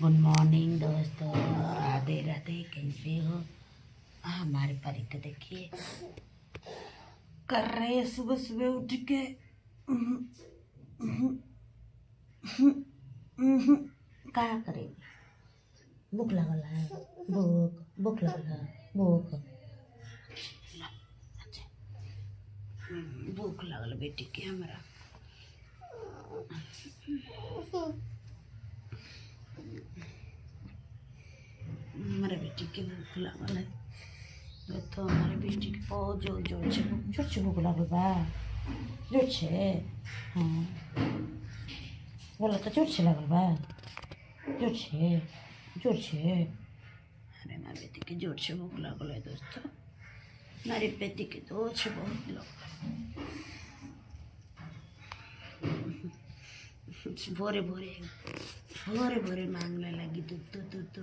Good morning दोस्तों, राधे राधे। कैसे हो? हमारे परी तो देखिए कर रहे हैं सुबह सुबह उठ के क्या करेगी। भूख लगल है, भूख लगल है, भूख लगल बेटी के हमारा। हमारे बेटी के भूख लगल है तो हमारे बेटी के बहुत जोर जोर से भूख लगल बा। जोर से हाँ बोला तो जोर से लगल बा। जोर से अरे हमारे बेटी के जोर से भूख लगल है दोस्तों। हमारी बेटी के जोर से बहुत लगल। भोरे भोरे मांगने लगी दूध दूध दूध